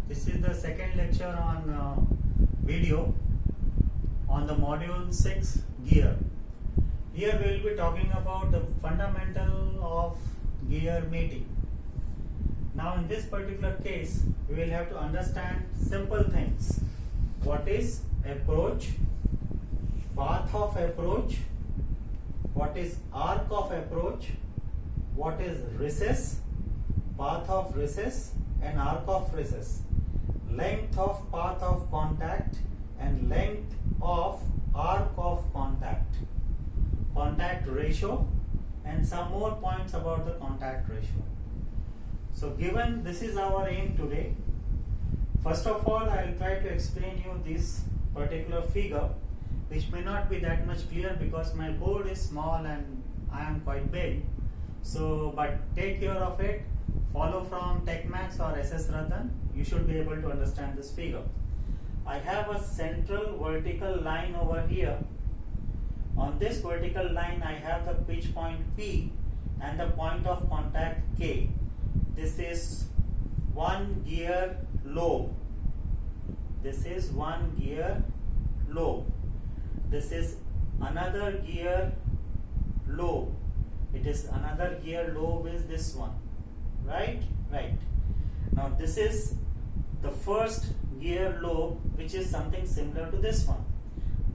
This is the second lecture on video on the module 6 gear. Here we will be talking about the fundamental of gear meeting. Now in this particular case we will have to understand simple things. What is approach, path of approach, what is arc of approach, what is recess, path of recess and arc of recess, length of path of contact and length of arc of contact, contact ratio, and some more points about the contact ratio. So given this is our aim today, first of all I will try to explain you this particular figure, which may not be that much clear because my board is small and I am quite big. So but take care of it, follow from TechMax or SS Ratan, you should be able to understand this figure. I have a central vertical line over here. On this vertical line I have the pitch point P and the point of contact K. This is one gear lobe. This is one gear lobe. This is another gear lobe. It is another gear lobe is this one. Right? Now this is the first gear lobe, which is something similar to this one.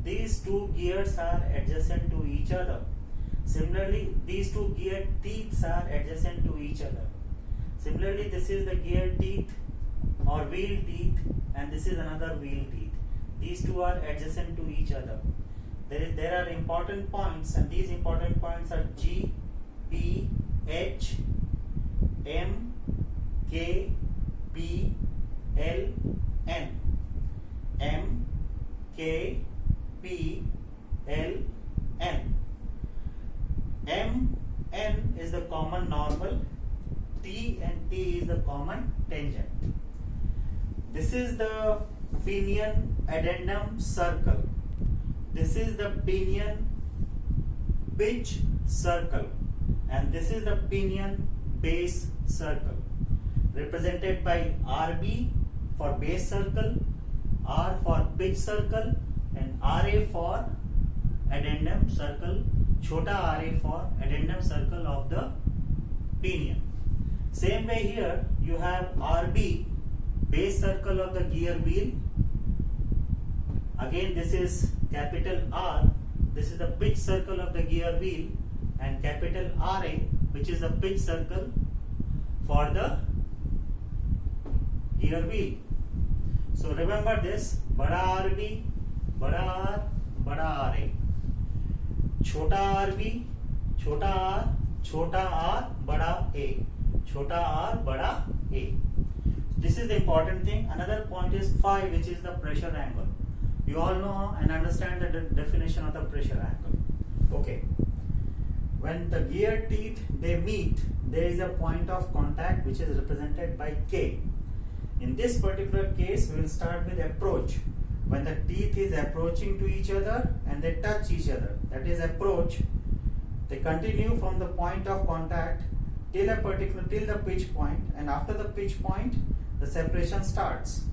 These two gears are adjacent to each other. Similarly, these two gear teeths are adjacent to each other. Similarly, this is the gear teeth or wheel teeth and this is another wheel teeth. These two are adjacent to each other. There are important points, and these important points are G, P, H, M, K, P, L, N. M, K, P, L, N. M, N is the common normal. T and T is the common tangent. This is the pinion addendum circle. This is the pinion pitch circle. And this is the pinion base circle, represented by RB for base circle, R for pitch circle, and RA for addendum circle, chota RA for addendum circle of the pinion. Same way here you have RB, base circle of the gear wheel. Again this is capital R, this is the pitch circle of the gear wheel, and capital RA, which is the pitch circle for the gear wheel. So remember this: bada RB, bada R, bada RA. Chota RB, chota R, chota R, bada A. Chota R, bada A. This is the important thing. Another point is phi, which is the pressure angle. You all know and understand the definition of the pressure angle. Okay. When the gear teeth they meet, there is a point of contact which is represented by K. In this particular case, we will start with approach. When the teeth is approaching to each other and they touch each other, that is approach. They continue from the point of contact till the pitch point, and after the pitch point, the separation starts.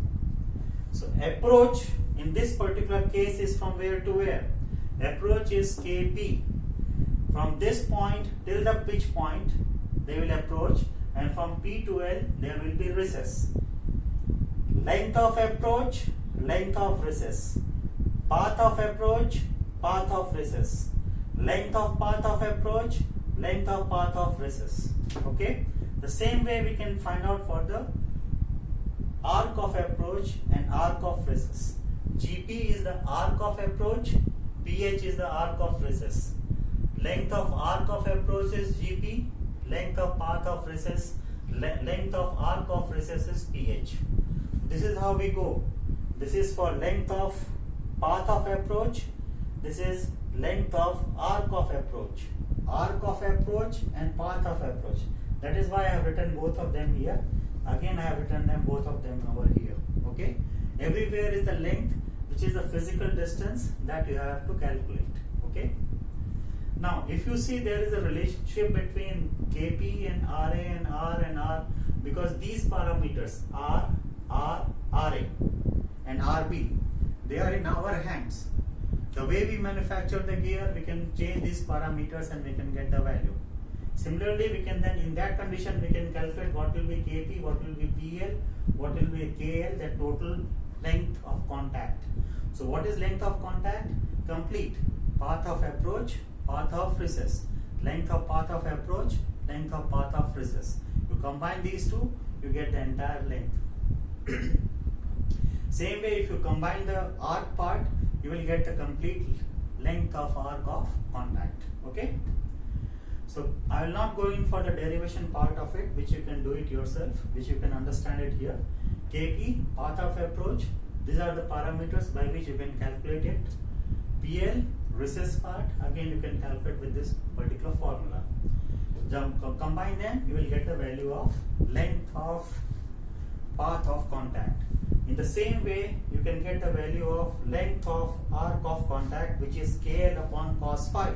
So approach in this particular case is from where to where? Approach is KP. From this point till the pitch point, they will approach, and from P to L, there will be recess. Length of approach, length of recess. Path of approach, path of recess. Length of path of approach, length of path of recess. Okay? The same way we can find out for the arc of approach and arc of recess. GP is the arc of approach, PH is the arc of recess. Length of arc of approach is GP, length of path of recess, length of arc of recess is PH. This is how we go. This is for length of path of approach, this is length of arc of approach. Arc of approach and path of approach. That is why I have written both of them here. Again I have written them both of them over here. Okay. Everywhere is the length, which is the physical distance that you have to calculate. Okay. Now, if you see there is a relationship between Kp and Ra and R, because these parameters R, RB, they are in our hands. The way we manufacture the gear, we can change these parameters and we can get the value. Similarly, we can then, in that condition, we can calculate what will be Kp, what will be PL, what will be KL, the total length of contact. So what is length of contact? Complete path of approach, path of recess, length of path of approach, length of path of recess. You combine these two, you get the entire length. Same way, if you combine the arc part, you will get the complete length of arc of contact. Okay. So I will not go in for the derivation part of it, which you can do it yourself, which you can understand it here. Kp, path of approach, these are the parameters by which you can calculate it. PL, recess part, again you can calculate with this particular formula. Combine them, you will get the value of length of path of contact. In the same way, you can get the value of length of arc of contact, which is KL upon cos phi.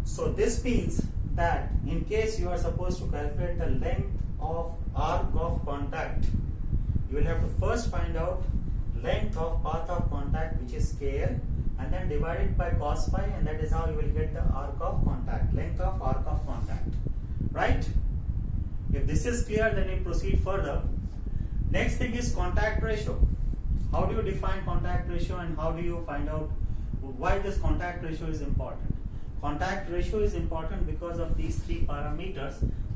So this means that in case you are supposed to calculate the length of arc of contact, you will have to first find out length of path of contact, which is KL, and then divide it by cos phi, and that is how you will get the arc of contact, length of arc of contact. Right? If this is clear, then we proceed further. Next thing is contact ratio. How do you define contact ratio and how do you find out why this contact ratio is important? Contact ratio is important because of these three parameters.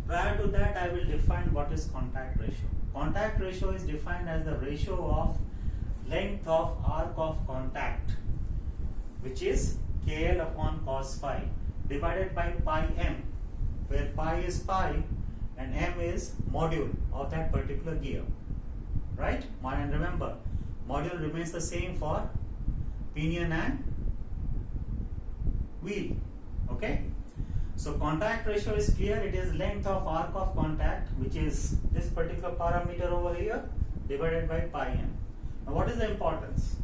Prior to that, I will define what is contact ratio. Contact ratio is defined as the ratio of length of arc of contact, which is KL upon cos phi, divided by pi m, where pi is pi and m is module of that particular gear. Right? And remember, module remains the same for pinion and wheel. Okay? So contact ratio is clear. It is length of arc of contact, which is this particular parameter over here, divided by pi m. Now what is the importance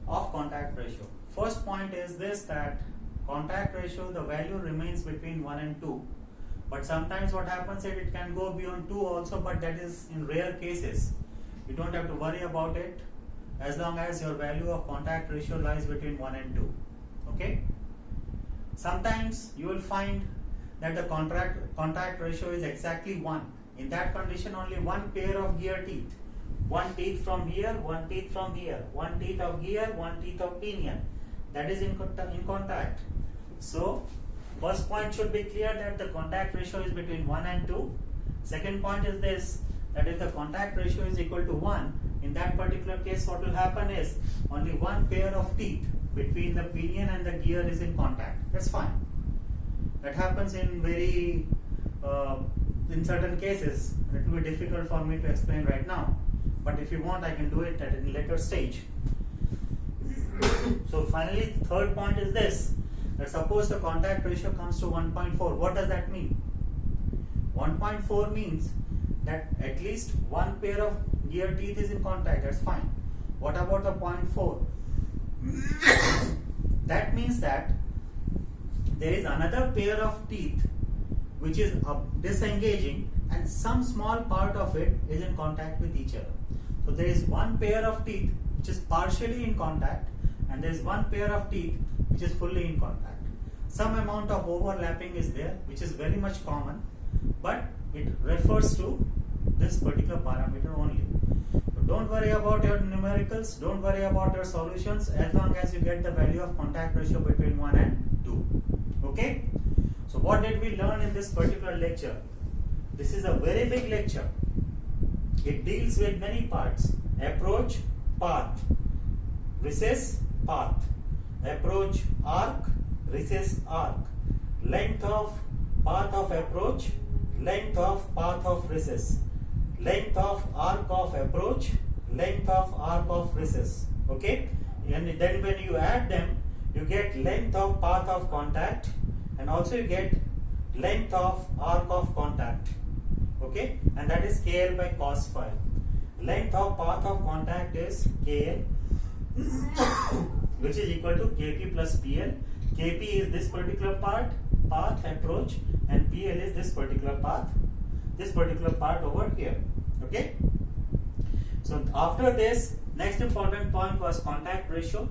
of contact ratio? First point is this, that contact ratio, the value remains between 1 and 2. But sometimes what happens is it can go beyond 2 also, but that is in rare cases. You don't have to worry about it as long as your value of contact ratio lies between 1 and 2. Okay? Sometimes you will find that the contact ratio is exactly 1. In that condition, only one pair of gear teeth. One teeth from here, one teeth from here. One teeth of gear, one teeth of pinion. That is in contact. So, first point should be clear that the contact ratio is between 1 and 2. Second point is this, that if the contact ratio is equal to 1, in that particular case what will happen is only one pair of teeth between the pinion and the gear is in contact. That's fine. That happens in in certain cases. It will be difficult for me to explain right now. But if you want, I can do it at a later stage. So finally, third point is this, that suppose the contact ratio comes to 1.4. What does that mean? 1.4 means that at least one pair of gear teeth is in contact. That's fine. What about the 0.4? That means that there is another pair of teeth which is disengaging and some small part of it is in contact with each other. So there is one pair of teeth which is partially in contact and there is one pair of teeth which is fully in contact. Some amount of overlapping is there, which is very much common, but it refers to this particular parameter only. So don't worry about your numericals, don't worry about your solutions, as long as you get the value of contact ratio between 1 and 2. Okay? So what did we learn in this particular lecture? This is a very big lecture. It deals with many parts: approach, path, recess, path, approach, arc, recess, arc, length of path of approach, length of path of recess, length of arc of approach, length of arc of recess. Okay? And then when you add them, you get length of path of contact and also you get length of arc of contact. Okay? And that is KL by cos phi. Length of path of contact is KL which is equal to KP plus PL. KP is this particular part, path, approach, and PL is this particular path, this particular part over here. Okay? So after this, Next important point was contact ratio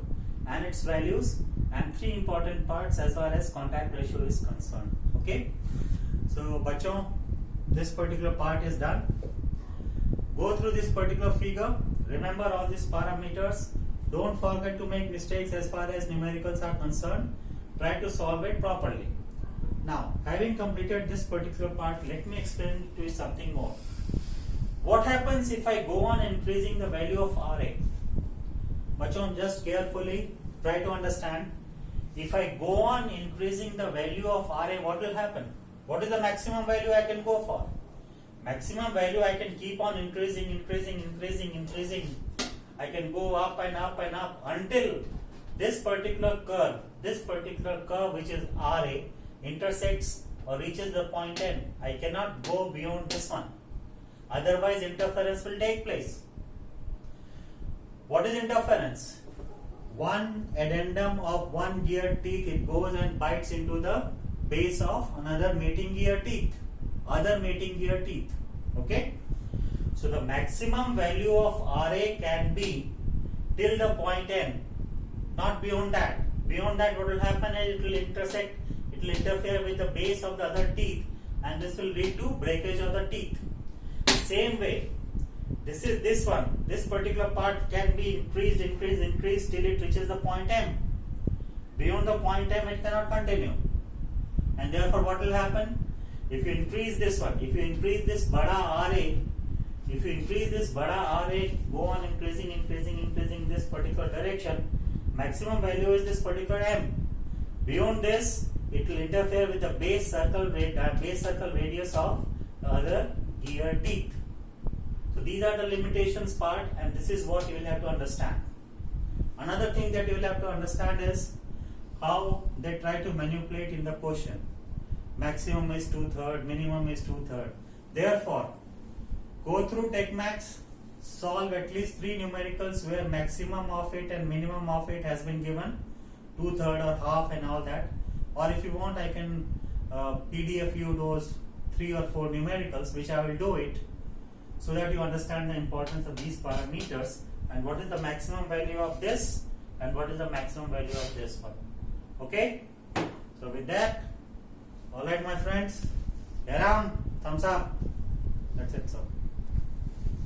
and its values, and three important parts as far as contact ratio is concerned. Okay, so bachon, this particular part is done. Go through this particular figure, remember all these parameters, don't forget to make mistakes as far as numericals are concerned, try to solve it properly. Now, having completed this particular part, let me explain to you something more. What happens if I go on increasing the value of RA? Bachon, just carefully try to understand. If I go on increasing the value of RA, what will happen? What is the maximum value I can go for? Maximum value I can keep on increasing. I can go up and up and up until this particular curve which is RA intersects or reaches the point N. I cannot go beyond this one. Otherwise interference will take place. What is interference? One addendum of one gear teeth, it goes and bites into the base of another mating gear teeth. Okay? So the maximum value of RA can be till the point N, not beyond that. Beyond that, what will happen is it will intersect, it will interfere with the base of the other teeth, and this will lead to breakage of the teeth. Same way, this particular part can be increased till it reaches the point M. Beyond the point M, it cannot continue. And therefore, what will happen? If you increase this one, if you increase this bada RA, go on increasing this particular direction, maximum value is this particular M. Beyond this, it will interfere with the base circle radius of the other gear teeth. So these are the limitations part, and this is what you will have to understand. Another thing that you will have to understand is how they try to manipulate in the question. Maximum is 2/3, minimum is 2/3. Therefore, go through TechMax, solve at least 3 numericals where maximum of it and minimum of it has been given, 2/3 or half and all that. Or if you want, I can PDF you those 3 or 4 numericals, which I will do it, so that you understand the importance of these parameters and what is the maximum value of this and what is the maximum value of this one. Okay? So with that, alright my friends, around, thumbs up. That's it, sir.